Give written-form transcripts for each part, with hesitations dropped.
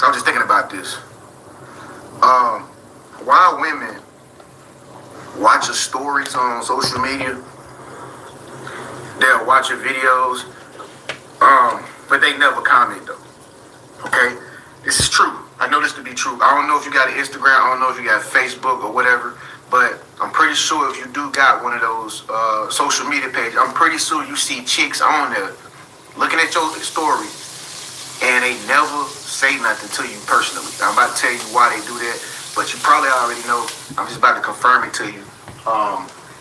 I was just thinking about this. Why women watch your stories on social media, they'll watch your videos, but they never comment though. Okay? This is true. I know this to be true. I don't know if you got an Instagram, I don't know if you got Facebook or whatever, but I'm pretty sure if you do got one of those social media pages, I'm pretty sure you see chicks on there looking at your story and they never say nothing to you personally. I'm about to tell you why they do that, but you probably already know. I'm just about to confirm it to you.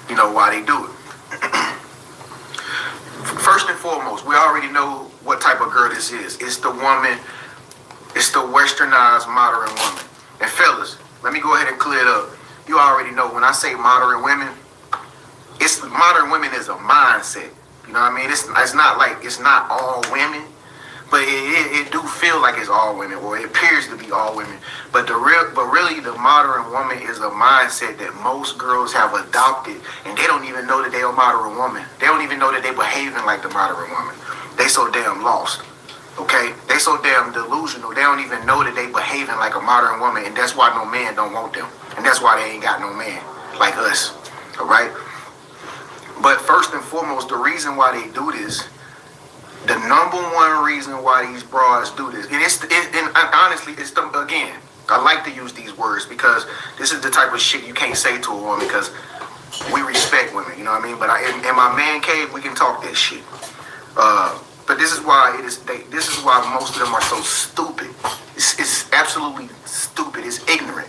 You know why they do it. First and foremost, we already know what type of girl this is. It's the woman, it's the westernized modern woman. And fellas, let me go ahead and clear it up. You already know when I say modern women, it's modern women is a mindset. You know what I mean? It's not like it's not all women, but it do feel like it's all women, or it appears to be all women. But really the modern woman is a mindset that most girls have adopted, and they don't even know that they're a modern woman. They don't even know that they're behaving like the modern woman. They so damn lost. Okay? They so damn delusional. They don't even know that they behaving like a modern woman, and that's why no man don't want them. And that's why they ain't got no man like us. Alright? But first and foremost, the reason why they do this, the number one reason why these broads do this, and honestly, it's again, I like to use these words because this is the type of shit you can't say to a woman because we respect women, you know what I mean? But in my man cave, we can talk that shit. But this is why this is why most of them are so stupid. It's absolutely stupid. It's ignorant.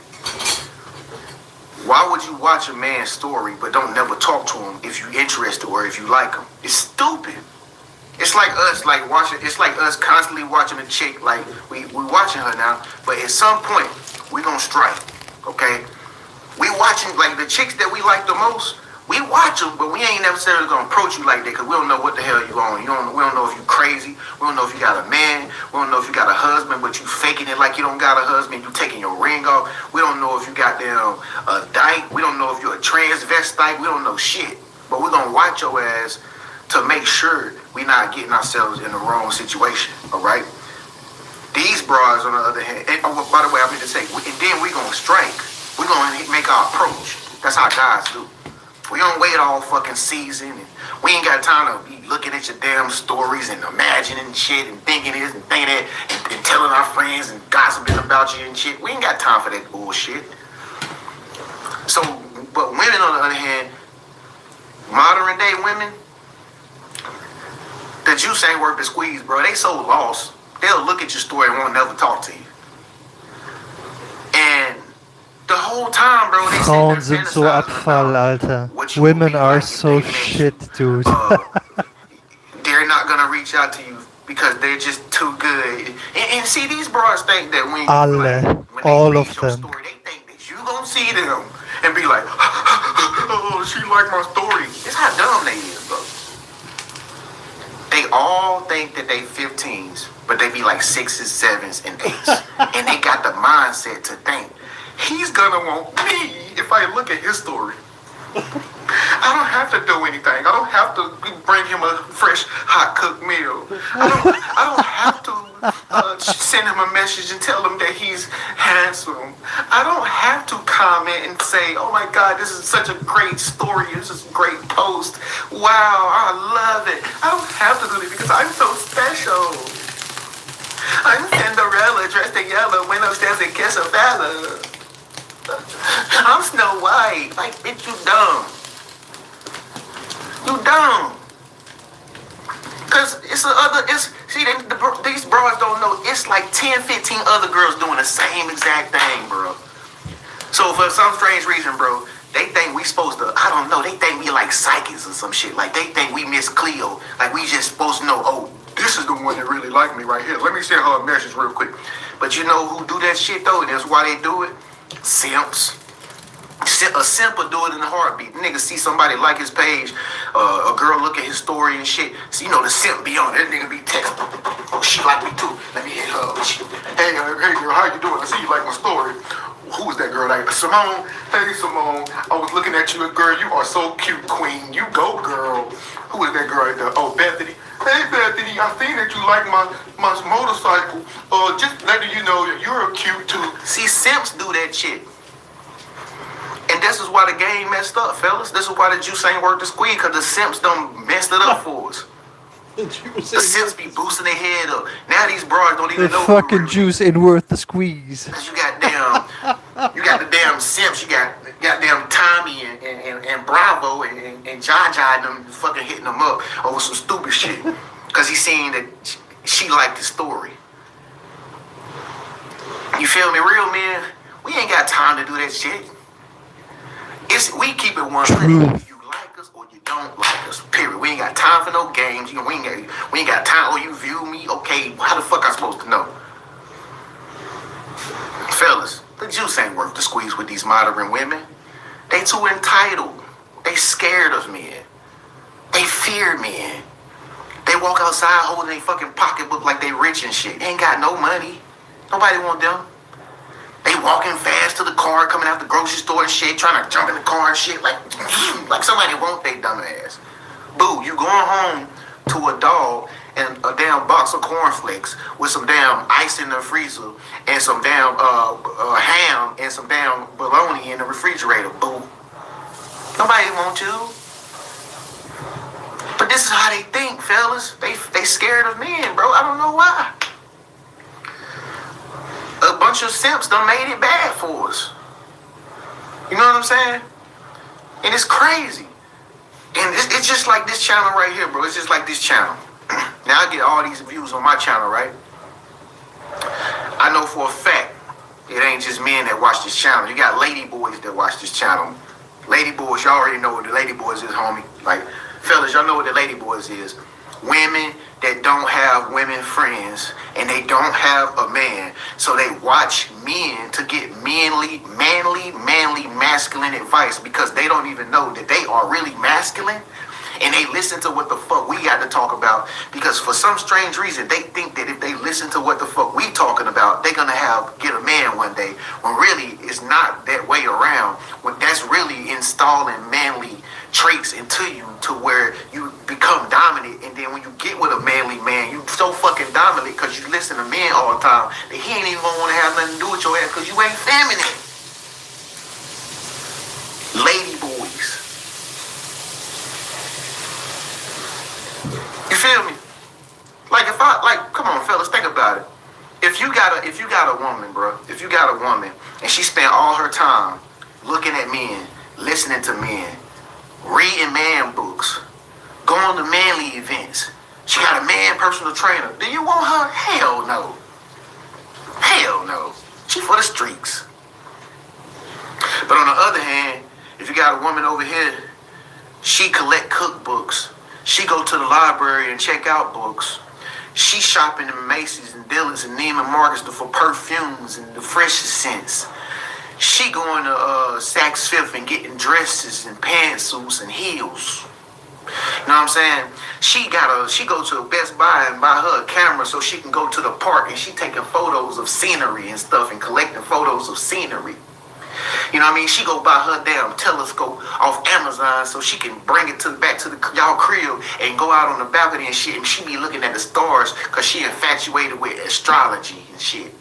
Why would you watch a man's story but don't never talk to him if you're interested or if you like him? It's stupid. It's like us, it's like us constantly watching a chick, like we watching her now, but at some point we gonna strike, okay? We watching, like the chicks that we like the most, we watch them, but we ain't necessarily gonna approach you like that because we don't know what the hell you on. We don't know if you crazy. We don't know if you got a man. We don't know if you got a husband, but you faking it like you don't got a husband. You taking your ring off. We don't know if you got them a dyke. We don't know if you're a transvestite. We don't know shit. But we're gonna watch your ass to make sure we not getting ourselves in the wrong situation. All right. These broads, on the other hand, and by the way, I mean to say, and then we gonna strike. We gonna make our approach. That's how guys do. We don't wait all fucking season, and we ain't got time to be looking at your damn stories and imagining shit and thinking this and thinking that and telling our friends and gossiping about you and shit. We ain't got time for that bullshit. So, but women on the other hand, modern day women, the juice ain't worth the squeeze, bro. They so lost. They'll look at your story and won't never talk to you. And the whole time, bro, they Frauen sind so Abfall, Alter. Women are so shit, dude. They're not gonna reach out to you because they're just too good. And see, these bros think that when all of them. Story, they think that you gonna see them and be like, oh, she like my story. It's how dumb they is, bro. They all think that they 15s, but they be like 6s, 7s, and 8s. And they got the mindset to think, he's gonna want me if I look at his story. I don't have to do anything. I don't have to bring him a fresh, hot cooked meal. I don't have to send him a message and tell him that he's handsome. I don't have to comment and say, oh my God, this is such a great story. This is a great post. Wow, I love it. I don't have to do it because I'm so special. I'm Cinderella dressed in yellow, went upstairs and kissed a fella. I'm Snow White. Like, bitch, you dumb. You dumb. Cause these bros don't know, it's like 10, 15 other girls doing the same exact thing, bro. So for some strange reason, bro, they think we supposed to, I don't know, they think we like psychics or some shit. Like, they think we Miss Cleo. Like, we just supposed to know, oh, this is the one that really like me right here. Let me send her a message real quick. But you know who do that shit, though? And that's why they do it? Simps. A simp will do it in a heartbeat. Nigga see somebody like his page, a girl look at his story and shit. So you know the simp be on it. That nigga be texting. Oh, she like me too. Let me hit her. Hey girl, how you doing? I see you like my story. Who is that girl? Like Simone. Hey Simone, I was looking at you, girl. You are so cute, queen. You go, girl. Who is that girl right there? Oh, Bethany. Hey Bethany, I seen that you like my motorcycle. Just letting you know that you're See, simps do that shit. And this is why the game messed up, fellas. This is why the juice ain't worth the squeeze, because the simps done messed it up for us. The simps be boosting their head up. Now these broads don't even know. The fucking juice ain't worth the squeeze. Cause you got the damn simps. You got damn Tommy and Bravo and Jaja and them fucking hitting them up over some stupid shit. Cause he seen that she liked the story. You feel me? Real men, we ain't got time to do that shit. We keep it 100. If you like us or you don't like us, period. We ain't got time for no games. We ain't got time. Oh, you view me? Okay, how the fuck I supposed to know? Fellas, the juice ain't worth the squeeze with these modern women. They too entitled. They scared of men. They fear men. They walk outside holding their fucking pocketbook like they rich and shit. They ain't got no money. Nobody want them. They walking fast to the car, coming out the grocery store and shit, trying to jump in the car and shit, like somebody want they dumb ass. Boo, you going home to a dog and a damn box of cornflakes with some damn ice in the freezer and some damn ham and some damn bologna in the refrigerator. Boo. Nobody want you. But this is how they think, fellas. They scared of men, bro. I don't know why. A bunch of simps done made it bad for us. You know what I'm saying? And it's crazy. And it's just like this channel right here, bro. It's just like this channel. Now I get all these views on my channel, right? I know for a fact it ain't just men that watch this channel. You got lady boys that watch this channel. Lady boys, y'all already know what the lady boys is, homie. Like, fellas, y'all know what the lady boys is. Women that don't have women friends and they don't have a man, so they watch men to get manly, masculine advice because they don't even know that they are really masculine, and they listen to what the fuck we got to talk about because for some strange reason they think that if they listen to what the fuck we talking about, they're gonna get a man one day, when really it's not that way around. When that's really installing manly traits into you to where you become dominant, and then when you get with a manly man, you so fucking dominant because you listen to men all the time that he ain't even gonna want to have nothing to do with your ass because you ain't feminine. Lady boys. You feel me? Come on, fellas, think about it. If you got a woman, bro, if you got a woman and she spent all her time looking at men, listening to men, reading man books, going to manly events, she got a man personal trainer, do you want her? Hell no. Hell no. She for the streets. But on the other hand, if you got a woman over here, she collect cookbooks. She go to the library and check out books. She shopping in Macy's and Dillard's and Neiman Marcus for perfumes and the freshest scents. She going to Saks Fifth and getting dresses and pantsuits and heels. You know what I'm saying? She go to Best Buy and buy her a camera so she can go to the park and she taking photos of scenery and stuff and collecting photos of scenery. You know what I mean? She go buy her damn telescope off Amazon so she can bring it back to y'all crib and go out on the balcony and shit, and she be looking at the stars because she infatuated with astrology and shit.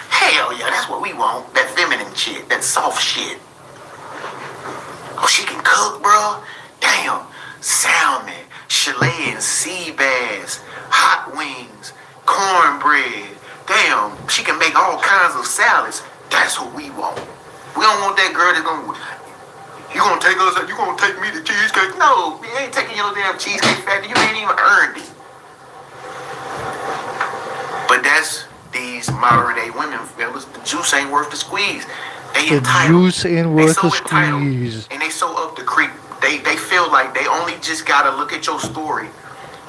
Hell yeah, that's what we want. That feminine shit, that soft shit. Oh, she can cook, bro? Damn. Salmon, Chilean sea bass, hot wings, cornbread. Damn, she can make all kinds of salads. That's what we want. We don't want that girl that's you gonna take me to cheesecake? No, we ain't taking your damn cheesecake factory. You ain't even earned it. But that's these modern day women, fellas. The juice ain't worth the squeeze. They entitled. Juice ain't worth the squeeze. And they so up the creek. They feel like they only just gotta look at your story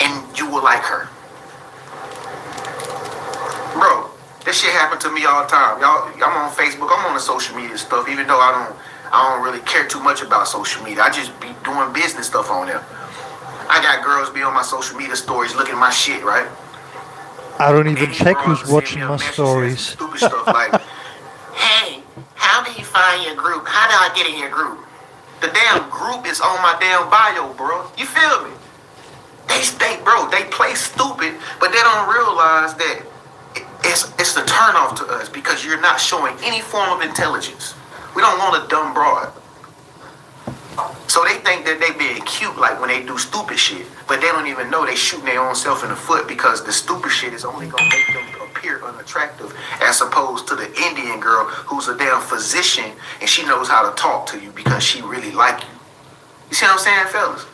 and you will like her. Bro, this shit happen to me all the time. Y'all, I'm on Facebook, I'm on the social media stuff, even though I don't really care too much about social media. I just be doing business stuff on there. I got girls be on my social media stories looking at my shit, right? I don't even check who's watching my stories. Stupid stuff like, hey, how do you find your group? How do I get in your group? The damn group is on my damn bio, bro. You feel me? They play stupid, but they don't realize that It's the turnoff to us because you're not showing any form of intelligence. We don't want a dumb broad. So they think that they being cute like when they do stupid shit, but they don't even know they shooting their own self in the foot because the stupid shit is only gonna make them appear unattractive as opposed to the Indian girl who's a damn physician and she knows how to talk to you because she really like you. You see what I'm saying, fellas?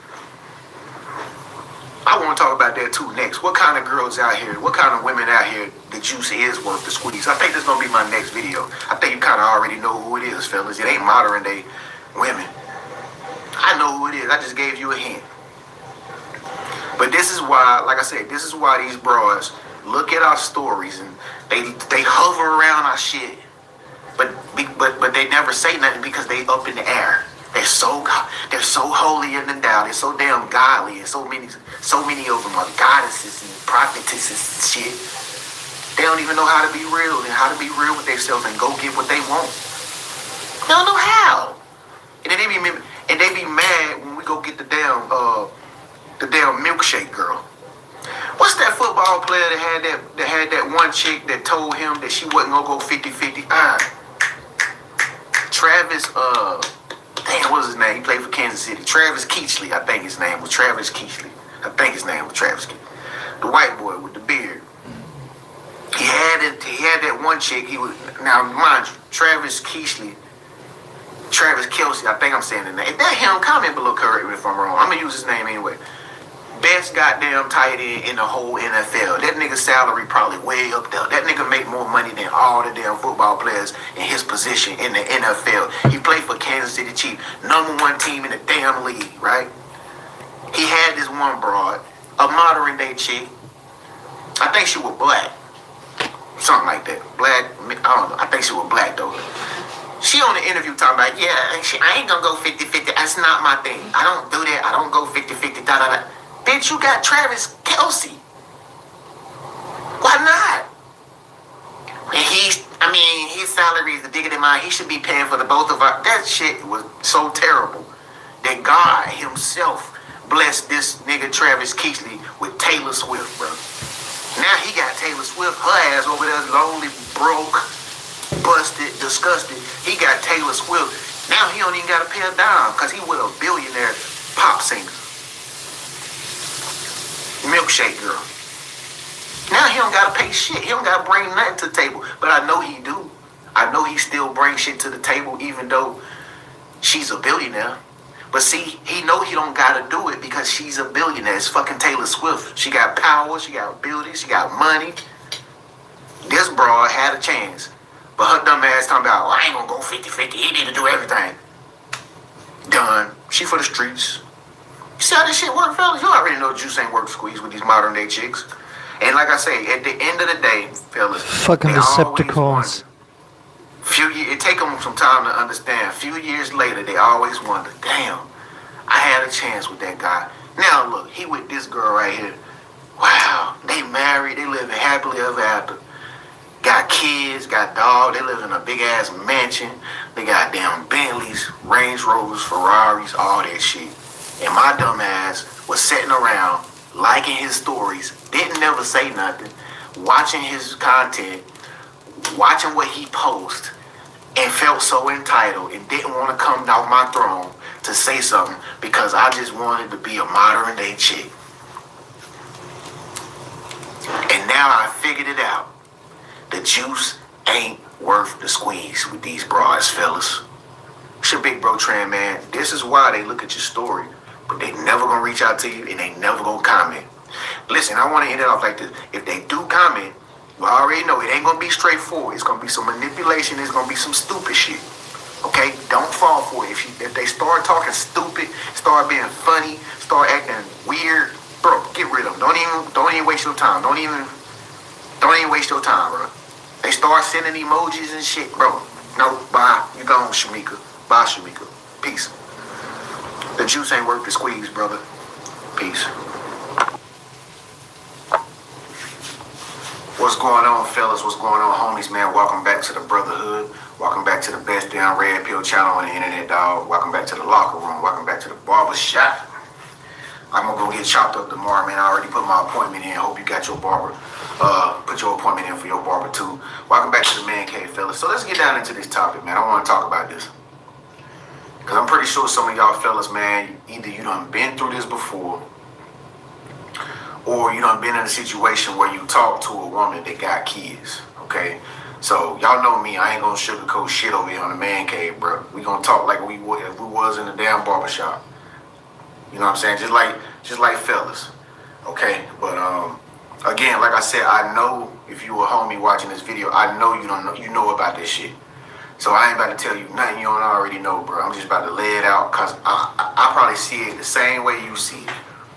I want to talk about that too next. What kind of girls out here, what kind of women out here the juice is worth the squeeze? I think this is going to be my next video. I think you kind of already know who it is, fellas. It ain't modern day women. I know who it is. I just gave you a hint. But this is why, like I said, this is why these broads look at our stories and they hover around our shit. But they never say nothing because they up in the air. They're so holier than thou. They're so damn godly, and so many of them are goddesses and prophetesses and shit. They don't even know how to be real and how to be real with themselves and go get what they want. They don't know how. And then they be mad when we go get the damn milkshake girl. What's that football player that had that one chick that told him that she wasn't gonna go 50-50? Travis, damn, what was his name? He played for Kansas City. Travis Keachley, I think his name was Travis Keachley. The white boy with the beard. He had that one chick. Now mind you, Travis Kelsey, I think I'm saying the name. If that him, comment below, correct me if I'm wrong. I'm gonna use his name anyway. Best goddamn tight end in the whole NFL. That nigga's salary probably way up there. That nigga make more money than all the damn football players in his position in the NFL. He played for Kansas City Chiefs, #1 team in the damn league, right? He had this one broad, a modern day chick. I think she was black. Something like that. Black, I don't know. I think she was black though. She on the interview talking about, yeah, I ain't gonna go 50-50. That's not my thing. I don't do that. I don't go 50-50, da-da-da. Bitch, you got Travis Kelsey. Why not? And his salary is bigger than mine. He should be paying for the both of us. That shit was so terrible that God himself blessed this nigga Travis Keachley with Taylor Swift, bro. Now he got Taylor Swift, her ass over there lonely, broke, busted, disgusted. He got Taylor Swift. Now he don't even got to pay a dime because he with a billionaire pop singer. Milkshake girl. Now he don't gotta pay shit. He don't gotta bring nothing to the table. But I know he do. I know he still brings shit to the table even though she's a billionaire. But see, he know he don't gotta do it because she's a billionaire. It's fucking Taylor Swift. She got power, she got ability, she got money. This broad had a chance. But her dumb ass talking about, I ain't gonna go 50-50. He need to do everything. Done. She for the streets. You see how this shit work, fellas? You already know juice ain't worth squeeze with these modern day chicks. And like I say, at the end of the day, fellas, fucking Decepticons. It take them some time to understand. A few years later, they always wonder, damn, I had a chance with that guy. Now look, he with this girl right here. Wow, they married, they living happily ever after. Got kids, got dog, they live in a big ass mansion. They got damn Bentleys, Range Rovers, Ferraris, all that shit. And my dumb ass was sitting around liking his stories, didn't never say nothing, watching his content, watching what he posts, and felt so entitled and didn't want to come off my throne to say something because I just wanted to be a modern day chick. And now I figured it out. The juice ain't worth the squeeze with these broads, fellas. It's your big bro Tran, man. This is why they look at your story, but they never gonna reach out to you and they never gonna comment. Listen, I want to end it off like this. If they do comment, you already know it ain't gonna be straightforward. It's gonna be some manipulation. It's gonna be some stupid shit. Okay, don't fall for it. If they start talking stupid, start being funny, start acting weird, bro, get rid of them. Don't even waste your time. Don't even waste your time, bro. They start sending emojis and shit, bro. No, bye. You gone, Shamika. Bye, Shamika. Peace. The juice ain't worth the squeeze, brother. Peace. What's going on, fellas? What's going on, homies, man? Welcome back to the Brotherhood. Welcome back to the best damn red pill channel on the internet, dog. Welcome back to the locker room. Welcome back to the barber shop. I'm gonna go get chopped up tomorrow, man. I already put my appointment in. Hope you got your barber Put your appointment in for your barber too. Welcome back to the Man Cave, fellas. So let's get down into this topic, man. I want to talk about this. Because I'm pretty sure some of y'all fellas, man, either you done been through this before, or you done been in a situation where you talk to a woman that got kids, okay? So y'all know me, I ain't gonna sugarcoat shit over here on the Man Cave, bro. We gonna talk like we would if we was in the damn barbershop. You know what I'm saying? Just like fellas, okay? But again, like I said, I know if you a homie watching this video, I know you know about this shit. So I ain't about to tell you nothing you don't already know, bro. I'm just about to lay it out because I probably see it the same way you see it,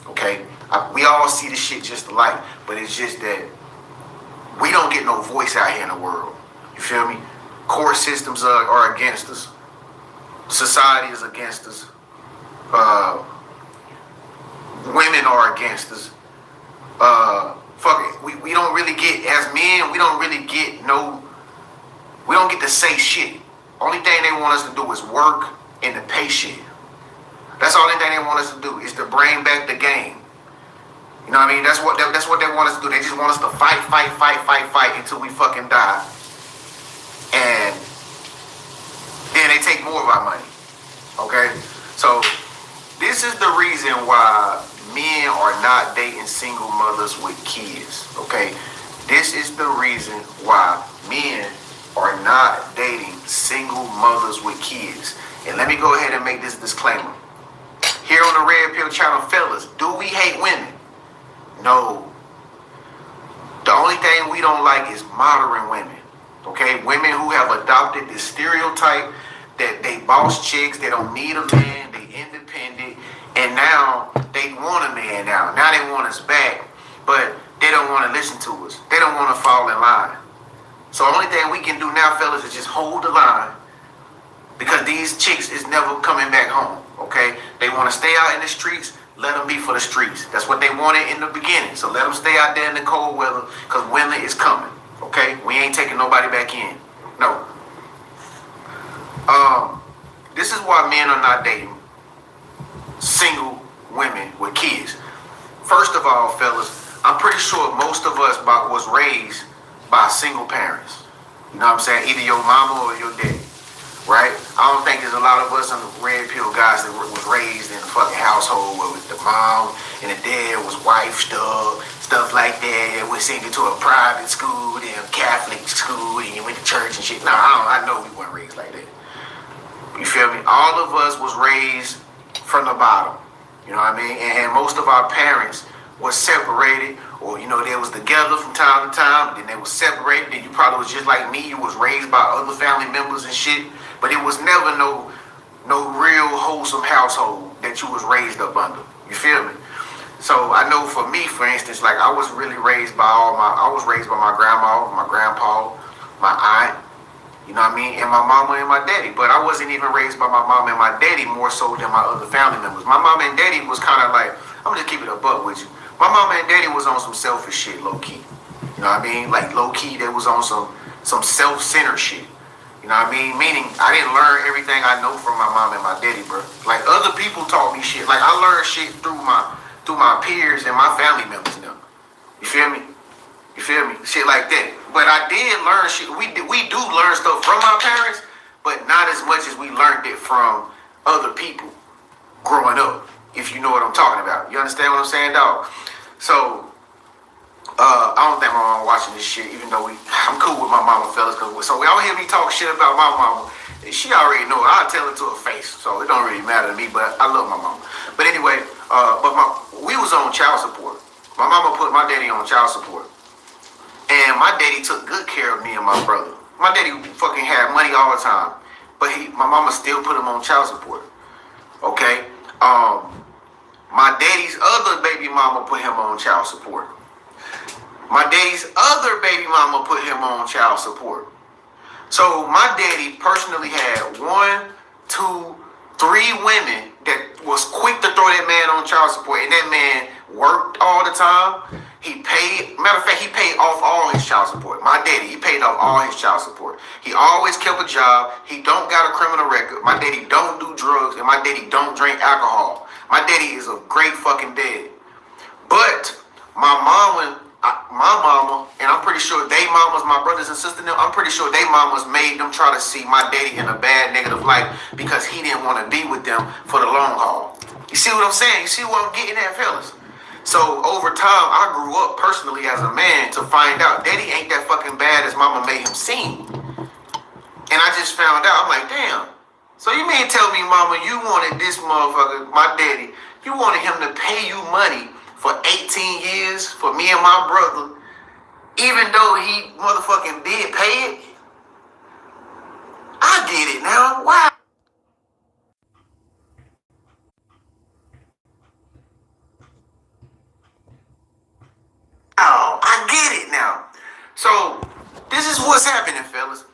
okay? We all see the shit just alike, but it's just that we don't get no voice out here in the world. You feel me? Court systems are against us. Society is against us. Women are against us. Fuck it. We don't really get, as men, we don't get to say shit. Only thing they want us to do is work and to pay shit. That's the only thing they want us to do is to bring back the game. You know what I mean? That's what they want us to do. They just want us to fight until we fucking die. And then they take more of our money. Okay? So this is the reason why men are not dating single mothers with kids. Okay? This is the reason why men are not dating single mothers with kids. And let me go ahead and make this disclaimer. Here on the Red Pill channel, fellas, do we hate women? No. The only thing we don't like is modern women. Okay? Women who have adopted this stereotype that they boss chicks, they don't need a man, they independent, and now they want a man now. Now they want us back, but they don't want to listen to us. They don't want to fall in line. So the only thing we can do now, fellas, is just hold the line because these chicks is never coming back home. Okay? They want to stay out in the streets. Let them be for the streets. That's what they wanted in the beginning. So let them stay out there in the cold weather because winter is coming. Okay? We ain't taking nobody back in. No. This is why men are not dating single women with kids. First of all, fellas, I'm pretty sure most of us was raised by single parents. You know what I'm saying? Either your mama or your daddy. Right? I don't think there's a lot of us on the Red Pill guys that was raised in a fucking household where the mom and the dad was wife stuff like that. We sent you to a private school, then a Catholic school, and you went to church and shit. No, I know we weren't raised like that. You feel me? All of us was raised from the bottom. You know what I mean? And most of our parents were separated, or they was together from time to time, then they was separated, then you probably was just like me, you was raised by other family members and shit. But it was never no real wholesome household that you was raised up under. You feel me? So I know for me, for instance, like I was raised by my grandma, my grandpa, my aunt, you know what I mean, and my mama and my daddy. But I wasn't even raised by my mom and my daddy more so than my other family members. My mom and daddy was kind of like, I'm just keep it a buck with you. My mama and daddy was on some selfish shit, low key. You know what I mean? Like low key, they was on some self-centered shit. You know what I mean? Meaning, I didn't learn everything I know from my mom and my daddy, bro. Like, other people taught me shit. Like, I learned shit through my peers and my family members now. You feel me? Shit like that. But I did learn shit. We do learn stuff from our parents, but not as much as we learned it from other people growing up, if you know what I'm talking about. You understand what I'm saying, dog? So, I don't think my mama watching this shit, even though I'm cool with my mama, fellas. So y'all hear me talk shit about my mama. She already know it. I'll tell it to her face. So it don't really matter to me, but I love my mama. But anyway, we was on child support. My mama put my daddy on child support. And my daddy took good care of me and my brother. My daddy fucking had money all the time. But my mama still put him on child support. Okay? My daddy's other baby mama put him on child support. My daddy's other baby mama put him on child support. So my daddy personally had 1, 2, 3 women that was quick to throw that man on child support. And that man worked all the time. Matter of fact, he paid off all his child support. My daddy, he paid off all his child support. He always kept a job. He don't got a criminal record. My daddy don't do drugs. And my daddy don't drink alcohol. My daddy is a great fucking dad. But my mama my mama, and I'm pretty sure they mamas, my brothers and sisters, I'm pretty sure they mamas made them try to see my daddy in a bad negative light because he didn't want to be with them for the long haul. You see what I'm saying? You see what I'm getting at, fellas? So over time, I grew up personally as a man to find out daddy ain't that fucking bad as mama made him seem. And I just found out, I'm like, damn. So you mean tell me, mama, you wanted this motherfucker, my daddy, you wanted him to pay you money for 18 years for me and my brother, even though he motherfucking did pay it? I get it now. Wow. I get it now. So this is what's happening, fellas.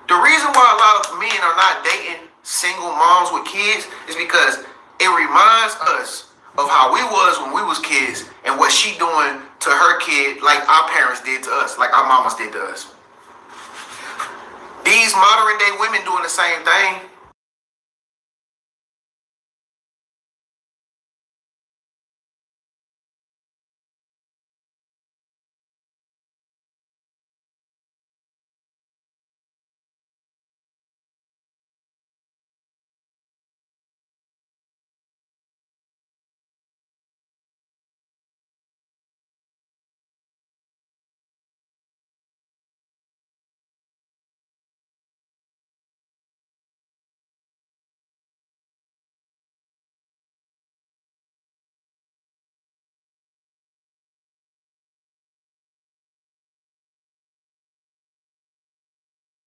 The reason why a lot of men are not dating single moms with kids is because it reminds us of how we was when we was kids and what she doing to her kid like our parents did to us, like our mamas did to us. These modern day women doing the same thing.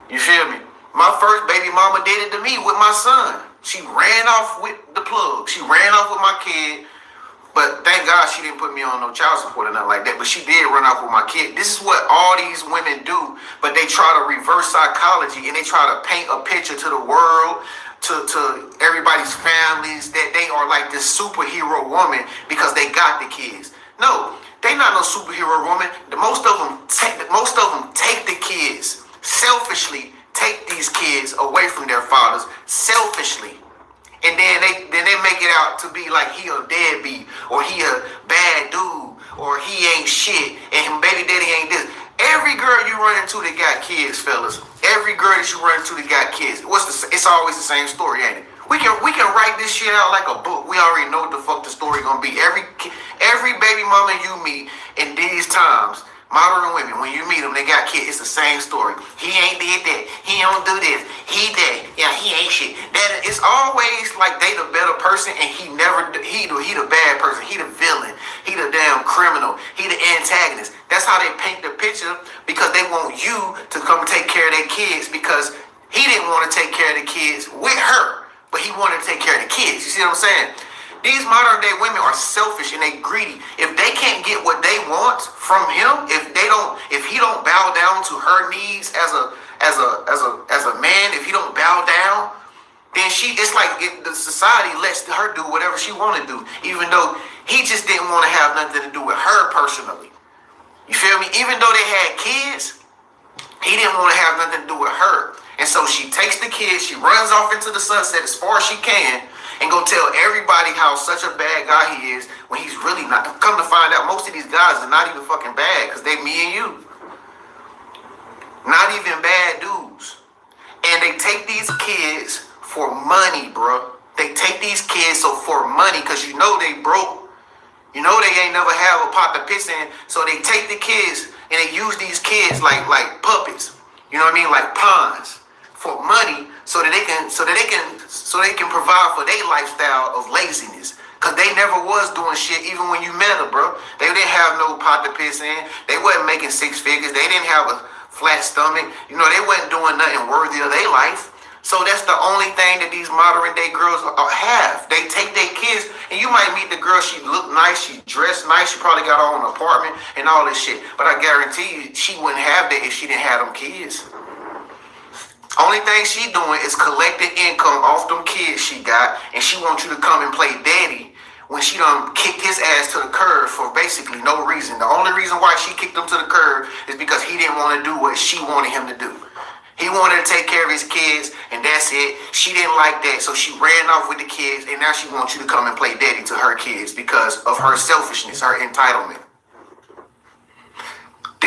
You feel me? My first baby mama did it to me with my son. She ran off with the plug. She ran off with my kid. But thank God she didn't put me on no child support or nothing like that. But she did run off with my kid. This is what all these women do. But they try to reverse psychology and they try to paint a picture to the world, to everybody's families, that they are like this superhero woman because they got the kids. No, they not no superhero woman. Most of them take the kids. Selfishly take these kids away from their fathers, selfishly, and then they make it out to be like he a deadbeat or he a bad dude or he ain't shit and baby daddy ain't this. Every girl you run into that got kids, fellas, every girl that you run into that got kids, it's always the same story, ain't it? We can write this shit out like a book. We already know what the fuck the story gonna be. Every baby mama you meet in these times, modern women, when you meet them, they got kids. It's the same story. He ain't did that. He don't do this. He that. Yeah, he ain't shit. That it's always like they the better person, and he the bad person. He the villain. He the damn criminal. He the antagonist. That's how they paint the picture because they want you to come take care of their kids because he didn't want to take care of the kids with her, but he wanted to take care of the kids. You see what I'm saying? These modern day women are selfish and they greedy. If they can't get what they want from him, if he don't bow down to her needs as a man, if he don't bow down, then it's like the society lets her do whatever she want to do, even though he just didn't want to have nothing to do with her personally. You feel me? Even though they had kids, he didn't want to have nothing to do with her. And so she takes the kids, she runs off into the sunset as far as she can, and go tell everybody how such a bad guy he is when he's really not. Come to find out, most of these guys are not even fucking bad because they me and you. Not even bad dudes. And they take these kids for money, bro. They take these kids for money because you know they broke. You know they ain't never have a pot to piss in. So they take the kids and they use these kids like puppets. You know what I mean? Like pawns for money so that they can provide for their lifestyle of laziness. Cause they never was doing shit even when you met her, bro. They didn't have no pot to piss in. They wasn't making six figures. They didn't have a flat stomach. You know, they wasn't doing nothing worthy of their life. So that's the only thing that these modern day girls have. They take their kids, and you might meet the girl, she looked nice, she dressed nice, she probably got her own apartment and all this shit. But I guarantee you, she wouldn't have that if she didn't have them kids. Only thing she doing is collecting income off them kids she got, and she wants you to come and play daddy when she done kicked his ass to the curb for basically no reason. The only reason why she kicked him to the curb is because he didn't want to do what she wanted him to do. He wanted to take care of his kids, and that's it. She didn't like that, so she ran off with the kids, and now she wants you to come and play daddy to her kids because of her selfishness, her entitlement.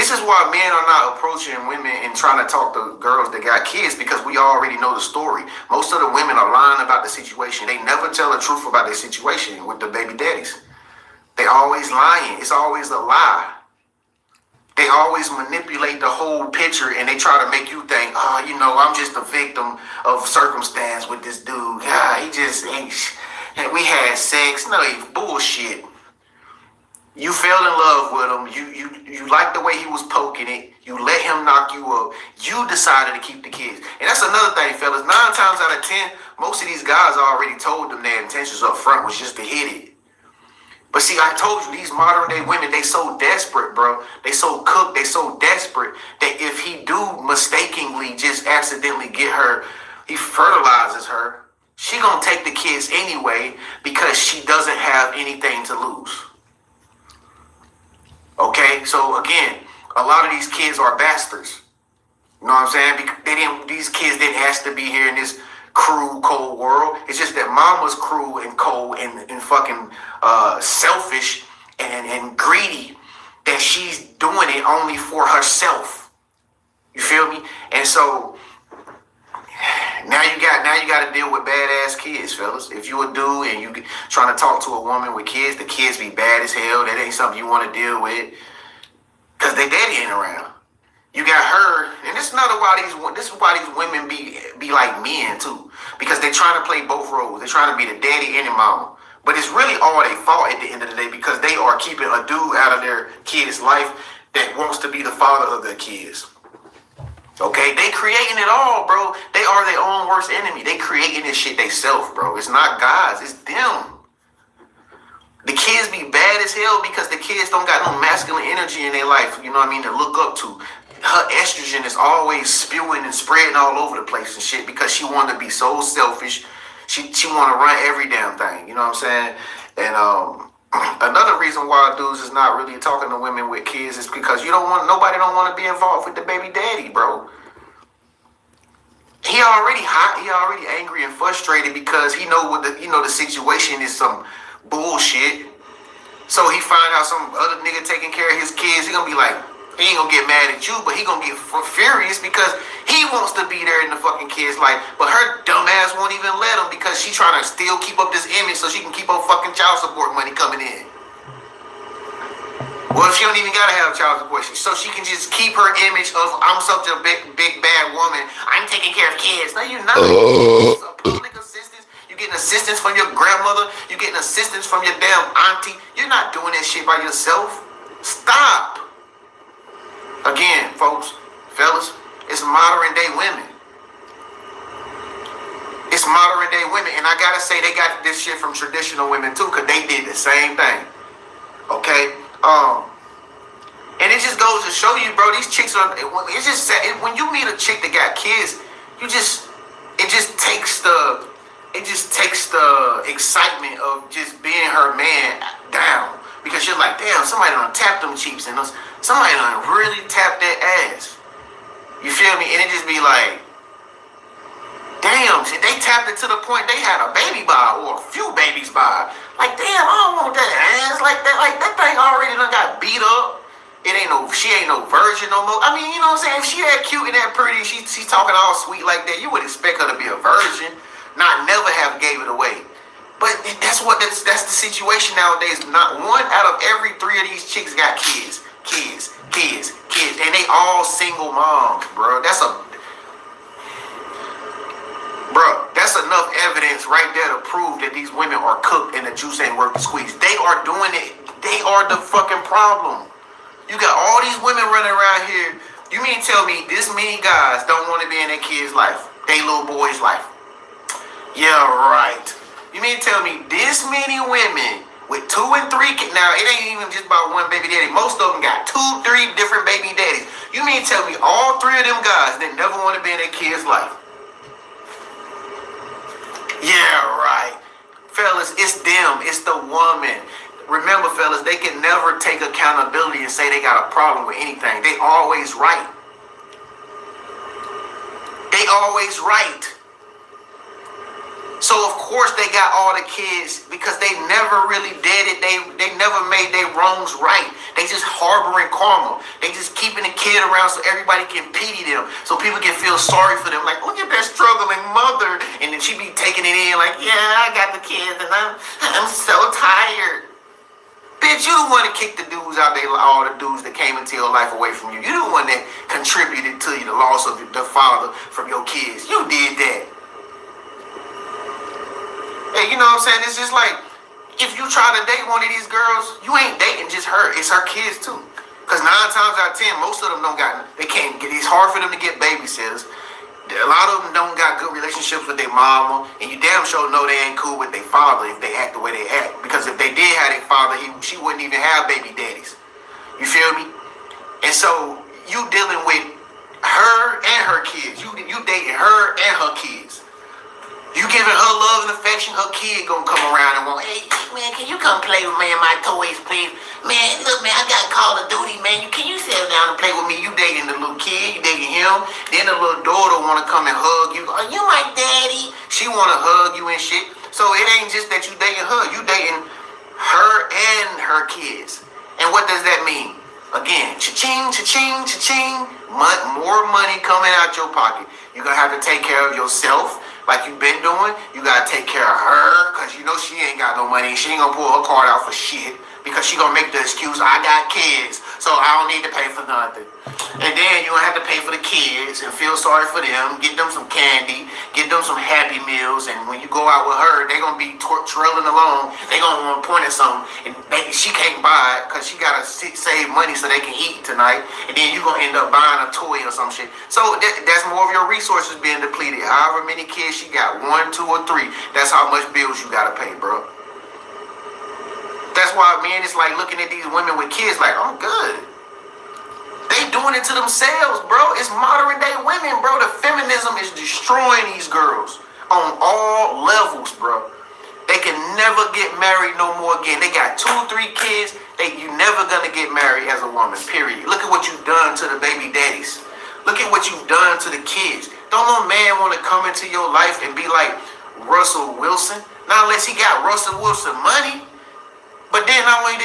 This is why men are not approaching women and trying to talk to girls that got kids, because we already know the story. Most of the women are lying about the situation. They never tell the truth about their situation with the baby daddies. They always lying. It's always a lie. They always manipulate the whole picture, and they try to make you think, oh, you know, I'm just a victim of circumstance with this dude. God, he just ain't. And we had sex. No, bullshit. You fell in love with him. You liked the way he was poking it. You let him knock you up. You decided to keep the kids. And that's another thing, fellas. 9 times out of 10, most of these guys already told them their intentions up front was just to hit it. But see, I told you, these modern day women, they so desperate, bro. They so cooked, they so desperate that if he do mistakenly just accidentally get her, he fertilizes her, she gonna take the kids anyway because she doesn't have anything to lose. Okay, so again, a lot of these kids are bastards. You know what I'm saying? These kids didn't ask to be here in this cruel, cold world. It's just that mama's cruel and cold and fucking selfish and greedy, that she's doing it only for herself. You feel me? And so now you got to deal with badass kids, fellas. If you a dude and you trying to talk to a woman with kids, the kids be bad as hell. That ain't something you want to deal with because they daddy ain't around. You got her, and this is why these women be like men too, because they trying to play both roles. They're trying to be the daddy and the mama, but it's really all they fault at the end of the day, because they are keeping a dude out of their kid's life that wants to be the father of their kids. Okay, they creating it all, bro. They are their own worst enemy. They creating this shit themselves, bro. It's not guys, it's them. The kids be bad as hell because the kids don't got no masculine energy in their life, you know what I mean, to look up to. Her estrogen is always spewing and spreading all over the place and shit because she want to be so selfish. She want to run every damn thing, you know what I'm saying? And another reason why dudes is not really talking to women with kids is because nobody don't want to be involved with the baby daddy, bro. He already hot, he already angry and frustrated because he know the situation is some bullshit. So he find out some other nigga taking care of his kids, he gonna be like, he ain't gonna get mad at you, but he gonna get furious because he wants to be there in the fucking kid's life, but her dumb ass won't even let him because she trying to still keep up this image so she can keep her fucking child support money coming in. Well, she don't even gotta have child support, so she can just keep her image of, I'm such a big bad woman, I'm taking care of kids. No, you're not. It's a public assistance. You getting assistance from your grandmother. You getting assistance from your damn auntie. You're not doing that shit by yourself. Stop. Again, folks, fellas, it's modern day women. It's modern day women, and I gotta say they got this shit from traditional women too, cause they did the same thing. Okay, and it just goes to show you, bro. These chicks are. It's just when you meet a chick that got kids, it just takes the excitement of just being her man down, because you're like, damn, somebody done tapped them cheeks and somebody done really tapped that ass. You feel me? And it just be like, damn, shit, they tapped it to the point they had a baby by or a few babies by. Like, damn, I don't want that ass like that. Like, that thing already done got beat up. She ain't no virgin no more. I mean, you know what I'm saying? If she that cute and that pretty, she's talking all sweet like that, you would expect her to be a virgin, not never have gave it away. But that's the situation nowadays. Not one out of every 3 of these chicks got kids. And they all single moms, bro. That's enough evidence right there to prove that these women are cooked and the juice ain't worth the squeeze. They are doing it. They are the fucking problem. You got all these women running around here. You mean tell me this many guys don't want to be in their kid's life, their little boy's life? Yeah, right. You mean tell me this many women with 2 and 3 kids? Now, it ain't even just about one baby daddy. Most of them got 2, 3 different baby daddies. You mean tell me all 3 of them guys that never want to be in their kid's life? Yeah, right. Fellas, it's them. It's the woman. Remember, fellas, they can never take accountability and say they got a problem with anything. They always right. So of course they got all the kids because they never really did it. They never made their wrongs right. They just harboring karma. They just keeping the kid around so everybody can pity them, so people can feel sorry for them. Like, look at that struggling mother, and then she be taking it in like, yeah, I got the kids, and I'm so tired. Bitch, you the one that kicked the dudes out there, all the dudes that came into your life away from you. You the one that contributed to the loss of the father from your kids. You did that. Hey, you know what I'm saying? It's just like, if you try to date one of these girls, you ain't dating just her. It's her kids too. Because 9 times out of 10, most of them they can't get, it's hard for them to get babysitters. A lot of them don't got good relationships with their mama, and you damn sure know they ain't cool with their father if they act the way they act. Because if they did have their father, she wouldn't even have baby daddies. You feel me? And so you dealing with her and her kids. You dating her and her kids. You giving her love and affection, her kid gonna come around and want, hey man, can you come play with me and my toys, please? Man, look man, I got Call of Duty, man. Can you sit down and play with me? You dating the little kid, you dating him. Then the little daughter wanna come and hug you. Are you my daddy? She wanna hug you and shit. So it ain't just that you dating her, you dating her and her kids. And what does that mean? Again, cha-ching, cha-ching, cha-ching. More money coming out your pocket. You're gonna have to take care of yourself like you've been doing. You gotta take care of her, cause you know she ain't got no money. She ain't gonna pull her card out for shit, because she gonna make the excuse, I got kids, so I don't need to pay for nothing. And then you gonna have to pay for the kids and feel sorry for them, get them some candy, get them some Happy Meals, and when you go out with her, they gonna be trailing along. They gonna want to point at something, and she can't buy it because she gotta save money so they can eat tonight. And then you gonna end up buying a toy or some shit. So that's more of your resources being depleted. However many kids she got, 1, 2, or 3, that's how much bills you gotta pay, bro. That's why, man, it's like looking at these women with kids like, I'm good. They doing it to themselves, bro. It's modern day women, bro. The feminism is destroying these girls on all levels, bro. They can never get married no more again. They got 2, 3 kids. You never gonna get married as a woman, period. Look at what you've done to the baby daddies. Look at what you've done to the kids. Don't no man want to come into your life and be like Russell Wilson. Not unless he got Russell Wilson money. But then not only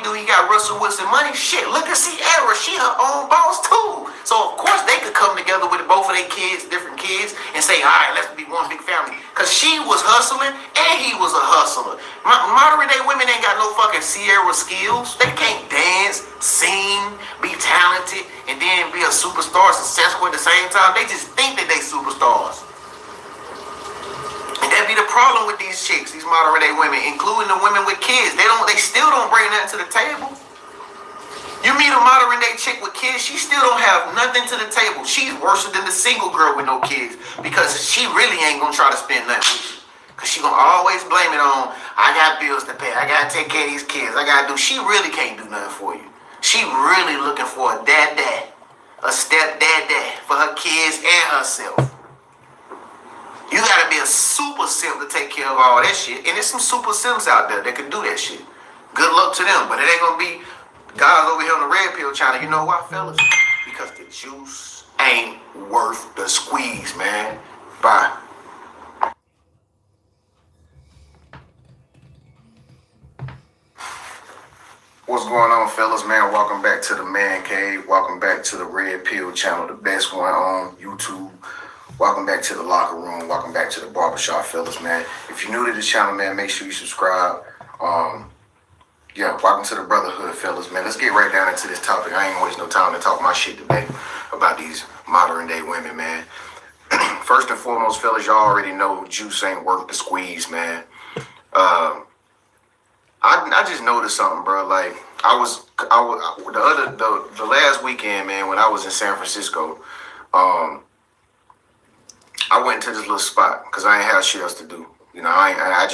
do he got Russell Wilson money, shit, look at Sierra. She her own boss too. So of course they could come together with both of their kids, different kids, and say, all right, let's be one big family. Cause she was hustling and he was a hustler. Modern day women ain't got no fucking Sierra skills. They can't dance, sing, be talented, and then be a superstar, successful at the same time. They just think that they superstars. And that be the problem with these chicks, these modern day women, including the women with kids. They still don't bring nothing to the table. You meet a modern day chick with kids, she still don't have nothing to the table. She's worse than the single girl with no kids, because she really ain't gonna try to spend nothing with you. Cause she gonna always blame it on, I got bills to pay, I gotta take care of these kids, she really can't do nothing for you. She really looking for a dad, a step dad for her kids and herself. You gotta be a super simp to take care of all that shit. And there's some super simps out there that can do that shit. Good luck to them. But it ain't gonna be guys over here on the Red Pill channel. You know why, fellas? Because the juice ain't worth the squeeze, man. Bye. What's going on, fellas, man? Welcome back to the Man Cave. Welcome back to the Red Pill channel, the best one on YouTube. Welcome back to the locker room. Welcome back to the barbershop, fellas, man. If you're new to this channel, man, make sure you subscribe. Welcome to the brotherhood, fellas, man. Let's get right down into this topic. I ain't gonna waste no time to talk my shit today about these modern day women, man. First and foremost, fellas, y'all already know juice ain't worth the squeeze, man. I just noticed something, bro. Like the last weekend, man, when I was in San Francisco, I went to this little spot because I ain't had shit else to do. You know, I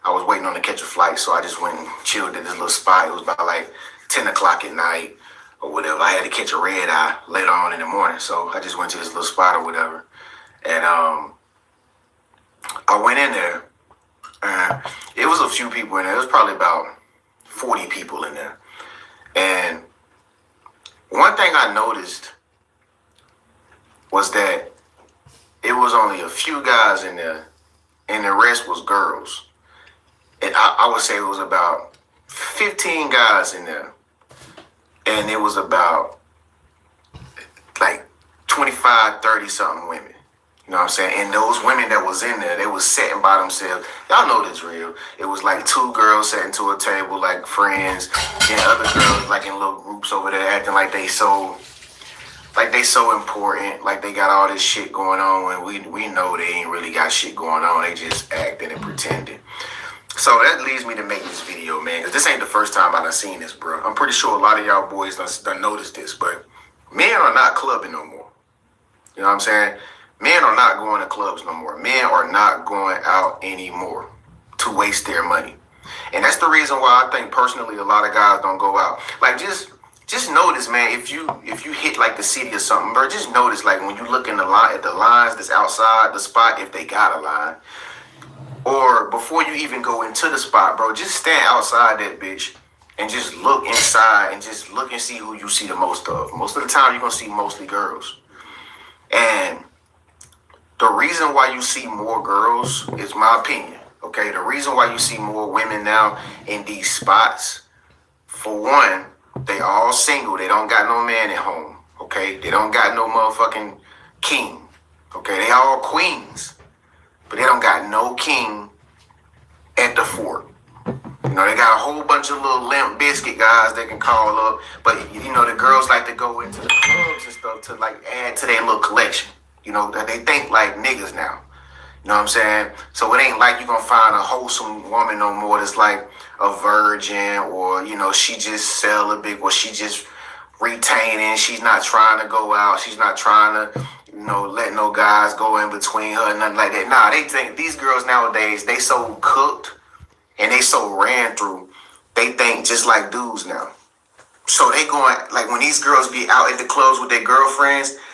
was waiting on to catch a flight, so I just went and chilled at this little spot. It was about like 10 o'clock at night or whatever. I had to catch a red eye later on in the morning, so I just went to this little spot or whatever. And I went in there. It was a few people in there. It was probably about 40 people in there. And one thing I noticed was that it was only a few guys in there and the rest was girls. And I would say it was about 15 guys in there, and it was about like 25, 30 something women. You know what I'm saying? And those women that was in there, they was sitting by themselves. Y'all know this real. It was like two girls sitting to a table like friends, and other girls like in little groups over there acting like they so important, like they got all this shit going on, and we know they ain't really got shit going on. They just acting and pretending. So that leads me to make this video, man, because this ain't the first time I done seen this, bro. I'm pretty sure a lot of y'all boys done noticed this, but men are not clubbing no more. You know what I'm saying? Men are not going to clubs no more. Men are not going out anymore to waste their money. And that's the reason why I think personally a lot of guys don't go out. Like just notice, man, if you hit like the city or something, bro, just notice like when you look in the line at the lines that's outside the spot, if they got a line. Or before you even go into the spot, bro, just stand outside that bitch and just look inside and just look and see who you see the most of. Most of the time you're gonna see mostly girls. And the reason why you see more girls is my opinion, okay? The reason why you see more women now in these spots, for one, they all single. They don't got no man at home, okay? They don't got no motherfucking king, okay? They all queens, but they don't got no king at the fort. You know, they got a whole bunch of little limp biscuit guys they can call up, but, you know, the girls like to go into the clubs and stuff to, like, add to their little collection. You know, that they think like niggas now. You know what I'm saying? So it ain't like you're going to find a wholesome woman no more that's like a virgin, or, you know, she just celibate, or she just retaining. She's not trying to go out. She's not trying to, you know, let no guys go in between her, nothing like that. Nah, they think these girls nowadays, they so cooked and they so ran through, they think just like dudes now. So they going, like when these girls be out at the clubs with their girlfriends,